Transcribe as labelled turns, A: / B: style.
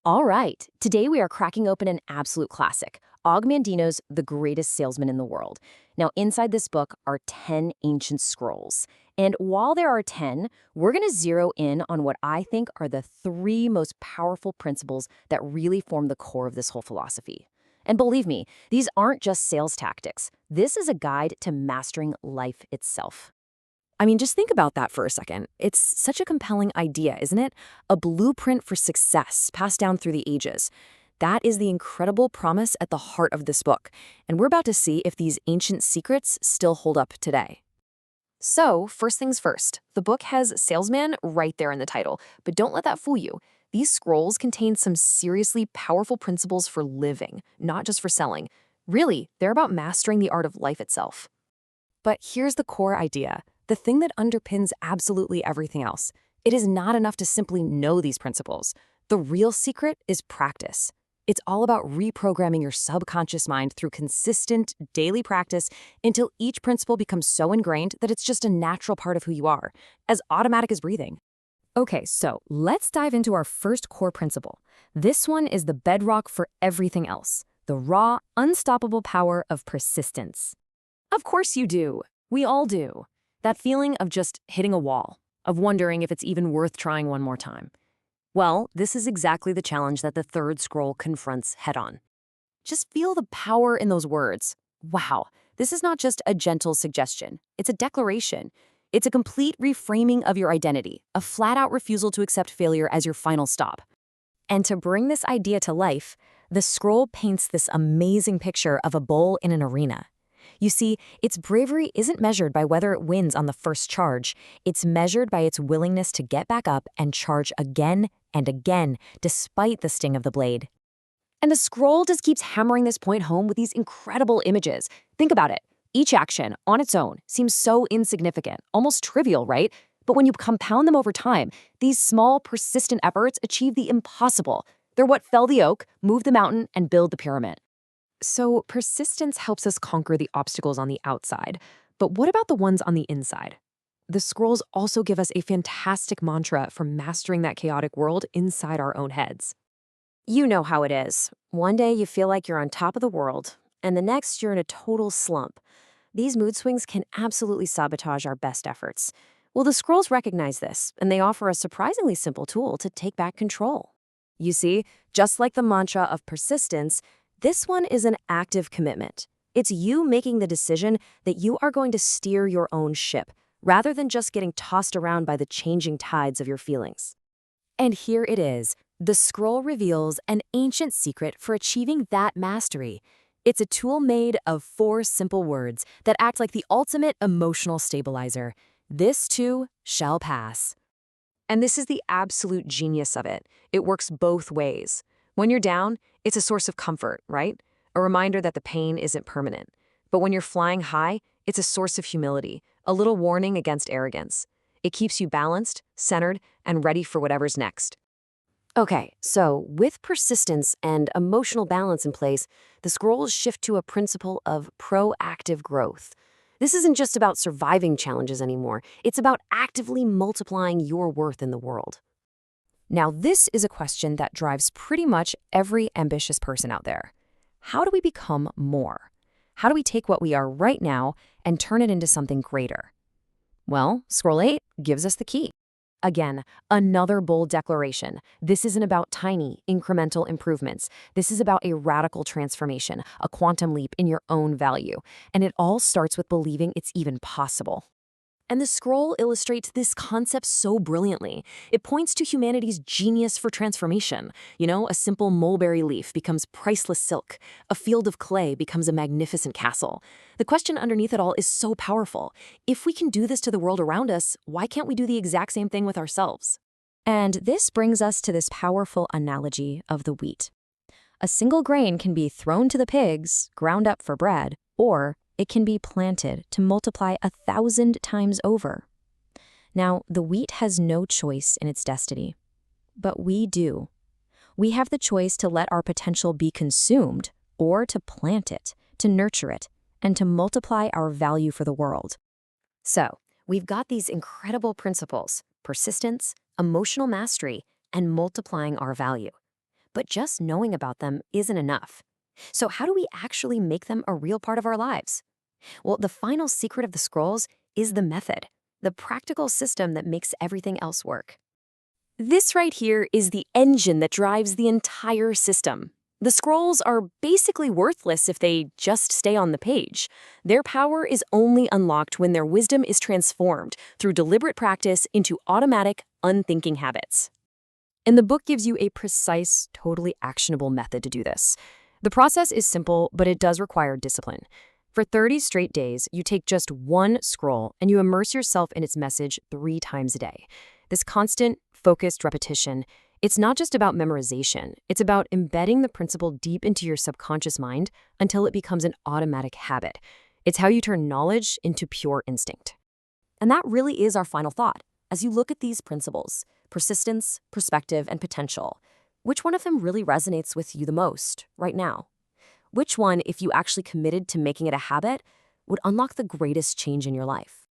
A: All right, today we are cracking open an absolute classic, Mandino's The Greatest Salesman in the World. Now, inside this book are 10 ancient scrolls. And while there are 10, we're going to zero in on what I think are the three most powerful principles that really form the core of this whole philosophy. And believe me, these aren't just sales tactics. This is a guide to mastering life itself.
B: I mean, just think about that for a second. It's such a compelling idea, isn't it? A blueprint for success passed down through the ages. That is the incredible promise at the heart of this book, and we're about to see if these ancient secrets still hold up today. So, first things first, the book has Salesman right there in the title, but don't let that fool you. These scrolls contain some seriously powerful principles for living, not just for selling. Really, they're about mastering the art of life itself. But here's the core idea. The thing that underpins absolutely everything else. It is not enough to simply know these principles. The real secret is practice. It's all about reprogramming your subconscious mind through consistent, daily practice until each principle becomes so ingrained that it's just a natural part of who you are, as automatic as breathing. Okay, so let's dive into our first core principle. This one is the bedrock for everything else, the raw, unstoppable power of persistence. Of course you do. We all do. That feeling of just hitting a wall, of wondering if it's even worth trying one more time. Well, this is exactly the challenge that the third scroll confronts head-on. Just feel the power in those words. Wow, this is not just a gentle suggestion. It's a declaration. It's a complete reframing of your identity, a flat-out refusal to accept failure as your final stop. And to bring this idea to life, the scroll paints this amazing picture of a bull in an arena. You see, its bravery isn't measured by whether it wins on the first charge. It's measured by its willingness to get back up and charge again and again, despite the sting of the blade. And the scroll just keeps hammering this point home with these incredible images. Think about it. Each action, on its own, seems so insignificant, almost trivial, right? But when you compound them over time, these small, persistent efforts achieve the impossible. They're what fell the oak, moved the mountain, and build the pyramid. So persistence helps us conquer the obstacles on the outside. But what about the ones on the inside? The scrolls also give us a fantastic mantra for mastering that chaotic world inside our own heads.
A: You know how it is. One day you feel like you're on top of the world, and the next you're in a total slump. These mood swings can absolutely sabotage our best efforts. Well, the scrolls recognize this, and they offer a surprisingly simple tool to take back control. You see, just like the mantra of persistence, this one is an active commitment. It's you making the decision that you are going to steer your own ship, rather than just getting tossed around by the changing tides of your feelings. And here it is. The scroll reveals an ancient secret for achieving that mastery. It's a tool made of 4 simple words that act like the ultimate emotional stabilizer. This too shall pass. And this is the absolute genius of it. It works both ways. When you're down, it's a source of comfort, right? A reminder that the pain isn't permanent. But when you're flying high, it's a source of humility, a little warning against arrogance. It keeps you balanced, centered, and ready for whatever's next. Okay, so with persistence and emotional balance in place, the scrolls shift to a principle of proactive growth. This isn't just about surviving challenges anymore. It's about actively multiplying your worth in the world. Now, this is a question that drives pretty much every ambitious person out there. How do we become more? How do we take what we are right now and turn it into something greater? Well, Scroll 8 gives us the key. Again, another bold declaration. This isn't about tiny, incremental improvements. This is about a radical transformation, a quantum leap in your own value. And it all starts with believing it's even possible. And the scroll illustrates this concept so brilliantly. It points to humanity's genius for transformation. You know, a simple mulberry leaf becomes priceless silk. A field of clay becomes a magnificent castle. The question underneath it all is so powerful. If we can do this to the world around us, why can't we do the exact same thing with ourselves? And this brings us to this powerful analogy of the wheat. A single grain can be thrown to the pigs, ground up for bread, or it can be planted to multiply 1,000 times over. Now, the wheat has no choice in its destiny, but we do. We have the choice to let our potential be consumed or to plant it, to nurture it, and to multiply our value for the world. So, we've got these incredible principles: persistence, emotional mastery, and multiplying our value. But just knowing about them isn't enough. So, how do we actually make them a real part of our lives? Well, the final secret of the scrolls is the method, the practical system that makes everything else work. This right here is the engine that drives the entire system. The scrolls are basically worthless if they just stay on the page. Their power is only unlocked when their wisdom is transformed through deliberate practice into automatic, unthinking habits.
B: And the book gives you a precise, totally actionable method to do this. The process is simple, but it does require discipline. For 30 straight days, you take just one scroll and you immerse yourself in its message 3 times a day. This constant, focused repetition, it's not just about memorization. It's about embedding the principle deep into your subconscious mind until it becomes an automatic habit. It's how you turn knowledge into pure instinct.
A: And that really is our final thought. As you look at these principles, persistence, perspective, and potential, which one of them really resonates with you the most right now? Which one, if you actually committed to making it a habit, would unlock the greatest change in your life?